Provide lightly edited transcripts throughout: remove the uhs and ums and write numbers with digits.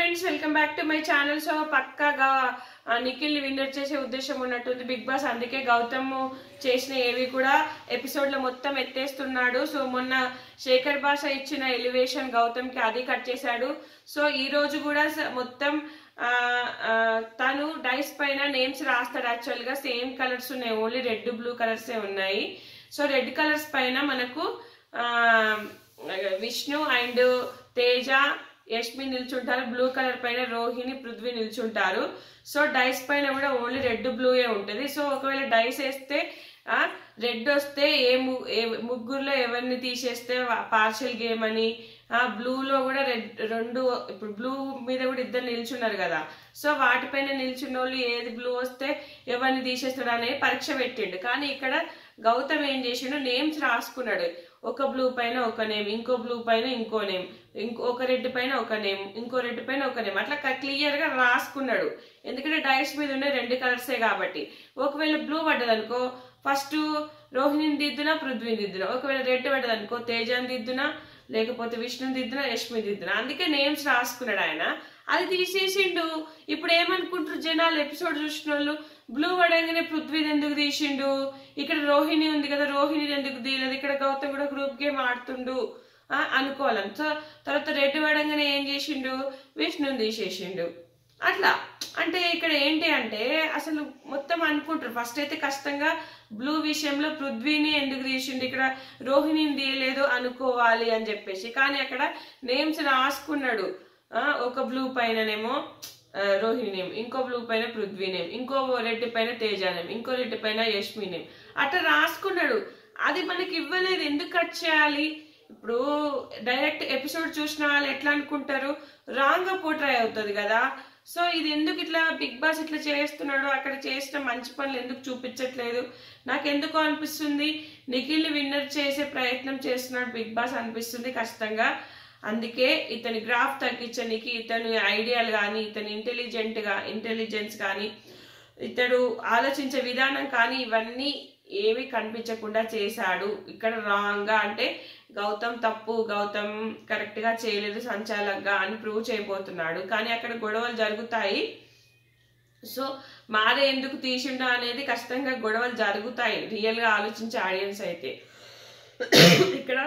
Friends welcome back to my channel. So పక్కాగా Nikhil winner చేసే ఉద్దేశం ఉన్నట్టుంది బిగ్ బాస్. అందుకే గౌతమ్ చేసిన ఏవి కూడా ఎపిసోడ్ లో మొత్తం ఎత్తేస్తున్నాడు. సో మొన్న శేఖర్ భాష ఇచ్చిన ఎలివేషన్ గౌతమ్ కి అది కట్ చేశాడు. సో ఈ రోజు కూడా మొత్తం తను డైస్ పైన నేమ్స్ రాస్తాడు. యాక్చువల్ గా సేమ్ కలర్స్ ఉన్నాయి, ఓన్లీ రెడ్ బ్లూ కలర్స్ ఉన్నాయి. సో రెడ్ కలర్స్ పైన మనకు విష్ణు అండ్ తేజ యష్మి నిల్చుంటారు, బ్లూ కలర్ పైన రోహిణి పృథ్వీ నిల్చుంటారు. సో డైస్ పైన కూడా ఓన్లీ రెడ్ బ్లూయే ఉంటుంది. సో ఒకవేళ డైస్ వేస్తే రెడ్ వస్తే ముగ్గురులో ఎవరిని తీసేస్తే పార్షియల్ గేమ్ అని, బ్లూలో కూడా రెండు ఇప్పుడు బ్లూ మీద కూడా ఇద్దరు నిల్చున్నారు కదా. సో వాటిపైన నిల్చున్న వాళ్ళు ఏది బ్లూ వస్తే ఎవరిని తీసేస్తాడు అనే పరీక్ష పెట్టిండు. కానీ ఇక్కడ గౌతమ్ ఏం చేసిండు, నేమ్స్ రాసుకున్నాడు. ఒక బ్లూ పైన ఒక నేమ్, ఇంకో బ్లూ పైన ఇంకో నేమ్, ఒక రెడ్ పైన ఒక నేమ్, ఇంకో రెడ్ పైన ఒక నేమ్, అట్లా క్లియర్ గా రాసుకున్నాడు. ఎందుకంటే డైస్ మీద ఉన్న రెండు కలర్సే కాబట్టి. ఒకవేళ బ్లూ పడ్డదనుకో ఫస్ట్ రోహిణిని దిద్దునా పృథ్వీని దిద్దునా, ఒకవేళ రెడ్ పడ్డదనుకో తేజాని దిద్దునా, లేకపోతే విష్ణుని దిద్దునా, యష్మి దిద్దునా. అందుకే నేమ్స్ రాసుకున్నాడు ఆయన. అది తీసేసిండు. ఇప్పుడు ఏమనుకుంటారు జనాలు, ఎపిసోడ్ చూసిన వాళ్ళు, బ్లూ పడంగానే పృథ్వీది ఎందుకు తీసిండు, ఇక్కడ రోహిణి ఉంది కదా రోహిణి ఎందుకు తీయలేదు, ఇక్కడ గౌతమ్ కూడా గ్రూప్ గేమ్ ఆడుతుండు అనుకోవాలి. సో తర్వాత రెడ్ పడంగానే ఏం చేసిండు, విష్ణుని తీసేసిండు. అట్లా అంటే ఇక్కడ ఏంటి అంటే అసలు మొత్తం అనుకుంటారు. ఫస్ట్ అయితే కష్టంగా బ్లూ విషయంలో పృథ్వీని ఎందుకు తీసిండు, ఇక్కడ రోహిణిని తీయలేదు అనుకోవాలి అని చెప్పేసి. కానీ అక్కడ నేమ్స్ రాసుకున్నాడు. ఒక బ్లూ పైననేమో రోహిణి నేమ్, ఇంకో బ్లూ పైన పృథ్వీ నేమ్, ఇంకో రెడ్ పైన తేజ నేమ్, ఇంకో రెడ్ పైన యష్మి నేమ్, అట్లా రాసుకున్నాడు. అది మనకి ఇవ్వలేదు, ఎందుకు కట్ చేయాలి? ఇప్పుడు డైరెక్ట్ ఎపిసోడ్ చూసిన వాళ్ళు ఎట్లా అనుకుంటారు, రాంగ్ గా పోట్రై అవుతుంది కదా. సో ఇది ఎందుకు ఇట్లా బిగ్ బాస్ ఇట్లా చేస్తున్నాడు, అక్కడ చేసిన మంచి పనులు ఎందుకు చూపించట్లేదు నాకు ఎందుకో అనిపిస్తుంది. నిఖిల్ విన్నర్ చేసే ప్రయత్నం చేస్తున్నాడు బిగ్ బాస్ అనిపిస్తుంది ఖచ్చితంగా. అందుకే ఇతని గ్రాఫ్ తగ్గించడానికి, ఇతని ఐడియాలు కానీ, ఇతని ఇంటెలిజెన్స్ కానీ, ఇతడు ఆలోచించే విధానం కానీ ఇవన్నీ ఏవి కనిపించకుండా చేశాడు. ఇక్కడ రాంగ్ గా అంటే గౌతమ్ తప్పు, గౌతమ్ కరెక్ట్ గా చేయలేదు సంచాలకంగా అని ప్రూవ్ చేయబోతున్నాడు. కానీ అక్కడ గొడవలు జరుగుతాయి. సో మాదే ఎందుకు తీసిండా అనేది ఖచ్చితంగా గొడవలు జరుగుతాయి రియల్ గా ఆలోచించే ఆడియన్స్ అయితే. ఇక్కడ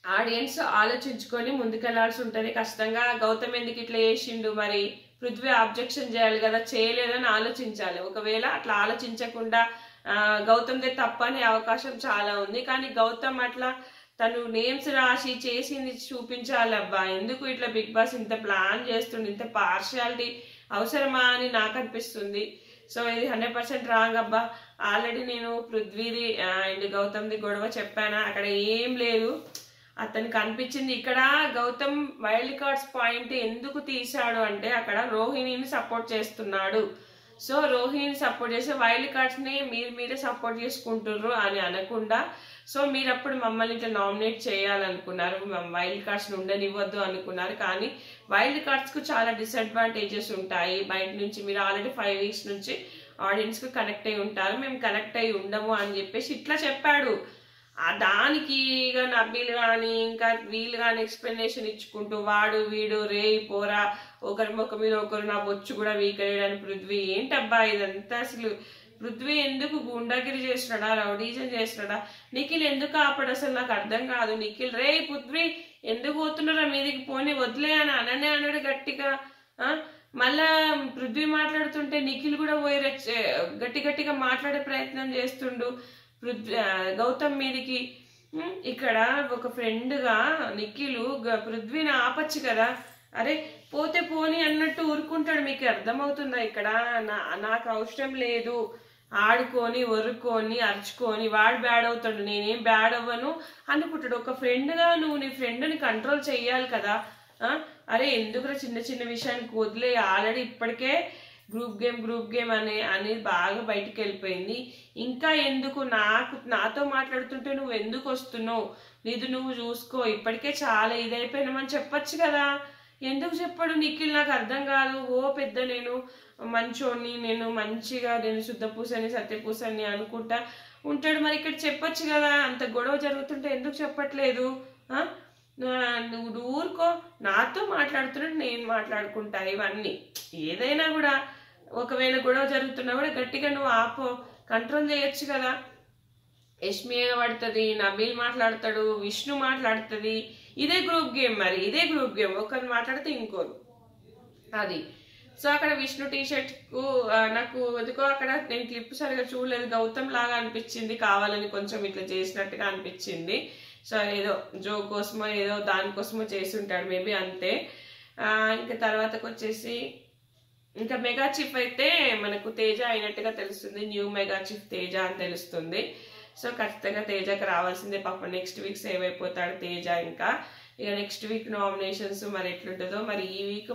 ఆడియన్స్ ఆలోచించుకొని ముందుకెళ్లాల్సి ఉంటది ఖచ్చితంగా. గౌతమ్ ఎందుకు ఇట్లా చేసిండు, మరి పృథ్వీ ఆబ్జెక్షన్ చేయాలి కదా, చేయలేదని ఆలోచించాలి. ఒకవేళ అట్లా ఆలోచించకుండా గౌతమ్దే తప్పనే అవకాశం చాలా ఉంది. కానీ గౌతమ్ అట్లా తను నేమ్స్ రాసి చేసింది చూపించాలబ్బా. ఎందుకు ఇట్లా బిగ్ బాస్ ఇంత ప్లాన్ చేస్తుండే, ఇంత పార్షియాలిటీ అవసరమా అని నాకు అనిపిస్తుంది. సో ఇది 100% రాంగ్ అబ్బా. ఆల్రెడీ నేను పృథ్వీది అండ్ గౌతమ్ది గొడవ చెప్పానా, అక్కడ ఏం లేదు. అతనికి అనిపించింది ఇక్కడ గౌతమ్ వైల్డ్ కార్డ్స్ పాయింట్ ఎందుకు తీశాడు అంటే అక్కడ రోహిణిని సపోర్ట్ చేస్తున్నాడు. సో రోహిణిని సపోర్ట్ చేసి వైల్డ్ కార్డ్స్ ని మీరే సపోర్ట్ చేసుకుంటుర్రు అని అనకుండా, సో మీరు అప్పుడు మమ్మల్ని ఇట్లా నామినేట్ చేయాలనుకున్నారు, వైల్డ్ కార్డ్స్ ని ఉండనివ్వద్దు అనుకున్నారు. కానీ వైల్డ్ కార్డ్స్ కు చాలా డిసడ్వాంటేజెస్ ఉంటాయి. బయట నుంచి మీరు ఆల్రెడీ 5 weeks నుంచి ఆడియన్స్ కు కనెక్ట్ అయి ఉంటారు, మేము కనెక్ట్ అయి ఉండము అని చెప్పేసి ఇట్లా చెప్పాడు. దానికి ఇక నబీల్ కానీ ఇంకా వీళ్ళు కానీ ఎక్స్ప్లెనేషన్ ఇచ్చుకుంటూ వాడు వీడు రే పోరా ఒకరి ముఖం మీద ఒకరు నా బొచ్చు కూడా వీకరేయడానికి పృథ్వీ ఏంటబ్బా ఇదంతా. అసలు పృథ్వీ ఎందుకు గుండాగిరి చేస్తున్నాడా, రౌడీజం చేస్తున్నాడా, నిఖిల్ ఎందుకు ఆపడు అసలు నాకు అర్థం కాదు. నిఖిల్ రే పృథ్వీ ఎందుకు పోతున్నారా మీదికి, పోనీ వదిలే అని అననే అన్నాడు గట్టిగా. మళ్ళా పృథ్వీ మాట్లాడుతుంటే నిఖిల్ కూడా పోయి గట్టిగా మాట్లాడే ప్రయత్నం చేస్తుండు గౌతమ్ మీదికి. ఇక్కడ ఒక ఫ్రెండ్ గా నిఖిల్ పృథ్వీని ఆపచ్చు కదా, అరే పోతే పోని అన్నట్టు ఊరుకుంటాడు. మీకు అర్థమవుతుందా? ఇక్కడ నాకు అవసరం లేదు, ఆడుకొని ఒరుకొని అరుచుకొని వాడు బ్యాడ్ అవుతాడు, నేనేం బ్యాడ్ అవ్వను అనుకుంటాడు. ఒక ఫ్రెండ్ గా నువ్వు నీ ఫ్రెండ్ని కంట్రోల్ చెయ్యాలి కదా. అరే ఎందుకు చిన్న చిన్న విషయానికి వదిలే. ఆల్రెడీ ఇప్పటికే గ్రూప్ గేమ్ అనేది బాగా బయటికి వెళ్ళిపోయింది. ఇంకా ఎందుకు నాతో మాట్లాడుతుంటే నువ్వు ఎందుకు వస్తున్నావు, నీది నువ్వు చూసుకో, ఇప్పటికే చాలా ఇదైపోయినామని చెప్పచ్చు కదా. ఎందుకు చెప్పాడు నిఖిల్ నాకు అర్థం కాదు. ఓ పెద్ద నేను మంచోని, నేను మంచిగా నేను శుద్ధపూసని సత్యపూసని అనుకుంటా ఉంటాడు. మరి ఇక్కడ చెప్పచ్చు కదా, అంత గొడవ జరుగుతుంటే ఎందుకు చెప్పట్లేదు? నువ్వు ఊరుకో, నాతో మాట్లాడుతున్నట్టు నేను మాట్లాడుకుంటా. ఇవన్నీ ఏదైనా కూడా ఒకవేళ గొడవ జరుగుతున్నా కూడా గట్టిగా నువ్వు ఆపో, కంట్రోల్ చేయొచ్చు కదా. యష్మి పడుతుంది, నబీల్ మాట్లాడతాడు, విష్ణు మాట్లాడుతుంది. ఇదే గ్రూప్ గేమ్, మరి ఇదే గ్రూప్ గేమ్. ఒకరు మాట్లాడితే ఇంకోరు అది. సో అక్కడ విష్ణు టీషర్ట్ కు నాకు ఎందుకో అక్కడ నేను క్లిప్ సరిగా చూడలేదు, గౌతమ్ లాగా అనిపించింది, కావాలని కొంచెం ఇట్లా చేసినట్టుగా అనిపించింది. సో ఏదో జో కోసమో ఏదో దానికోసమో చేసి ఉంటాడు మేబీ, అంతే. ఇంకా తర్వాతకు వచ్చేసి ఇంకా మెగా చీఫ్ అయితే మనకు తేజ అయినట్టుగా తెలుస్తుంది, న్యూ మెగా చీఫ్ తేజ అని తెలుస్తుంది. సో ఖచ్చితంగా తేజకి రావాల్సిందే పాపం. నెక్స్ట్ వీక్ సేవ్ అయిపోతాడు తేజ. ఇంకా ఇక నెక్స్ట్ వీక్ నామినేషన్స్ మరి ఎట్లుంటుందో. మరి ఈ వీక్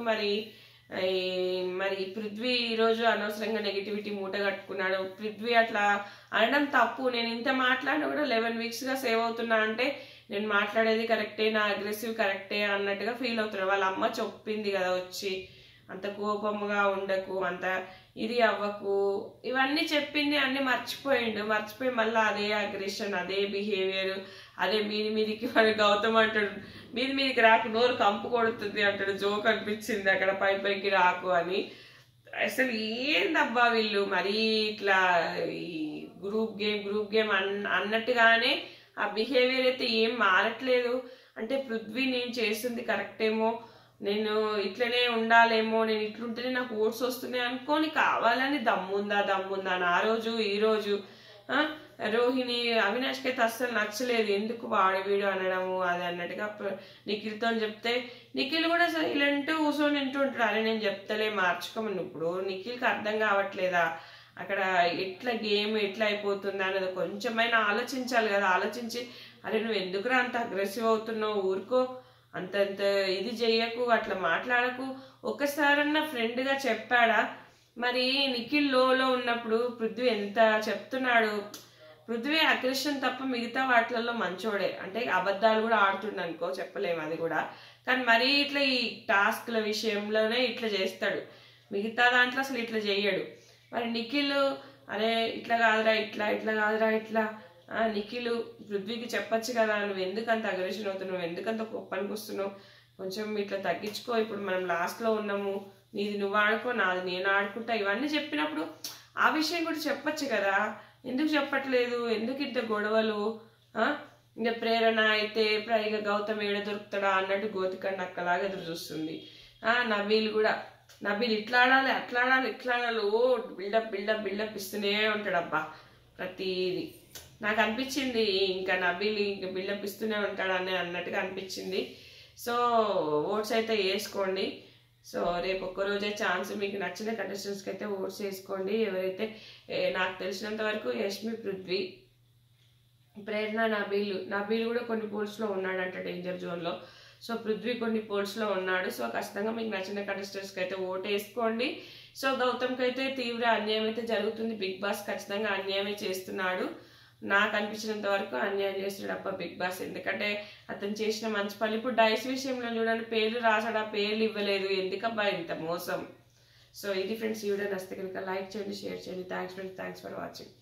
మరి పృథ్వీ ఈరోజు అనవసరంగా నెగిటివిటీ మూట కట్టుకున్నాడు. పృథ్వీ అట్లా అనడం తప్పు. నేను ఇంత మాట్లాడినా కూడా 11 weeks గా సేవ్ అవుతున్నా అంటే నేను మాట్లాడేది కరెక్టే, నా అగ్రెసివ్ కరెక్టే అన్నట్టుగా ఫీల్ అవుతున్నాడు. వాళ్ళ అమ్మ చెప్పింది కదా వచ్చి, అంత కోపంగా ఉండకు, అంత ఇది అవ్వకు, ఇవన్నీ చెప్పింది. అన్ని మర్చిపోయి మళ్ళీ అదే అగ్రెషన్, అదే బిహేవియర్, అదే మీదికి వాడు గౌతమ్ అంటాడు, మీదికి రాకు, నోరు కంపు కొడుతుంది అంటాడు. జోక్ అనిపించింది అక్కడ, పైకి రాకు అని. అసలు ఏందబ్బా వీళ్ళు మరీ ఇట్లా ఈ గ్రూప్ గేమ్ అన్నట్టుగానే ఆ బిహేవియర్ అయితే ఏం మారట్లేదు. అంటే పృథ్వీ నేను చేస్తుంది కరెక్టేమో, నేను ఇట్లనే ఉండాలేమో, నేను ఇట్లుంటేనే నాకు ఓట్స్ వస్తున్నాయి అనుకోని కావాలని దమ్ముందా అని ఆ రోజు ఈ రోజు రోహిణి అవినాష్కి అయితే అస్సలు నచ్చలేదు. ఎందుకు వీడు అనడము అది అన్నట్టుగా నిఖిల్తో చెప్తే నిఖిల్ కూడా సైలెంట్ కూర్చొని వింటుంటాడు. అరే నేను చెప్తలే మార్చుకోమని. ఇప్పుడు నిఖిల్కి అర్థం కావట్లేదా అక్కడ ఎట్లా గేమ్ ఎట్లా అయిపోతుంది అనేది కొంచెమైనా ఆలోచించాలి కదా. ఆలోచించి అరే నువ్వు ఎందుకురా అంత అగ్రెసివ్ అవుతున్నావు, ఊరుకో, అంత ఇది చెయ్యకు, అట్లా మాట్లాడకు. ఒక్కసారన్నా ఫ్రెండ్గా చెప్పాడా? మరి నిఖిల్ లో ఉన్నప్పుడు పృథ్వీ ఎంత చెప్తున్నాడు. పృథ్వీ అగ్రెషన్ తప్ప మిగతా వాటిలలో మంచోడే. అంటే అబద్ధాలు కూడా ఆడుతుండ అనుకో, చెప్పలేము అది కూడా. కానీ మరీ ఇట్లా ఈ టాస్క్ల విషయంలోనే ఇట్లా చేస్తాడు, మిగతా దాంట్లో అసలు ఇట్లా చెయ్యడు. మరి నిఖిల్ అరే ఇట్లా కాదురా ఇట్లా కాదురా ఇట్లా, నిఖిల్ పృథ్వీకి చెప్పచ్చు కదా, నువ్వు ఎందుకు అంత అగ్రెషన్ అవుతున్నావు, నువ్వు ఎందుకంత కోపానికి వస్తున్నావు, కొంచెం ఇట్లా తగ్గించుకో, ఇప్పుడు మనం లాస్ట్లో ఉన్నాము, నీది నువ్వు ఆడుకో, నాది నేను ఆడుకుంటా, ఇవన్నీ చెప్పినప్పుడు ఆ విషయం కూడా చెప్పచ్చు కదా. ఎందుకు చెప్పట్లేదు? ఎందుకు ఇంత గొడవలు? ఇంకా ప్రేరణ అయితే ఇక గౌతమ్ ఏడ దొరుకుతాడా అన్నట్టు గోతికండి అక్కలాగా ఎదురు చూస్తుంది. నబీల్ ఇట్లా ఆడాలి అట్లా ఆడాలి ఓ బిల్డప్ ఇస్తూనే ఉంటాడు అబ్బా ప్రతిదీ. నాకు అనిపించింది ఇంకా నబీల్ ఇంకా బిల్డప్ ఇస్తూనే ఉంటాడు అన్నట్టుగా అనిపించింది. సో ఓట్స్ అయితే వేసుకోండి. సో రేపు ఒక్కరోజే ఛాన్స్, మీకు నచ్చిన కంటెస్టెంట్స్కి అయితే ఓట్స్ వేసుకోండి. ఎవరైతే నాకు తెలిసినంత వరకు యష్మి, పృథ్వీ, ప్రేరణ, నబీల్ కూడా కొన్ని పోల్స్లో ఉన్నాడంట డేంజర్ జోన్లో. సో పృథ్వీ కొన్ని పోల్స్లో ఉన్నాడు. సో ఖచ్చితంగా మీకు నచ్చిన కంటెస్టెంట్స్కి అయితే ఓటు వేసుకోండి. సో గౌతమ్కి అయితే తీవ్ర అన్యాయం అయితే జరుగుతుంది. బిగ్ బాస్ ఖచ్చితంగా అన్యాయమే చేస్తున్నాడు. నాకు అనిపించినంత వరకు అన్యాయం చేస్తున్నాడు అబ్బా బిగ్ బాస్. ఎందుకంటే అతను చేసిన మంచి పని. ఇప్పుడు డైస్ విషయంలో చూడండి, పేర్లు రాసాడు, ఆ పేర్లు ఇవ్వలేదు, ఎందుకబ్బా ఇంత మోసం. సో ఇది ఫ్రెండ్స్, ఈ వీడియో నచ్చితే కనుక లైక్ చేయండి, షేర్ చేయండి. Thanks friends, thanks for watching.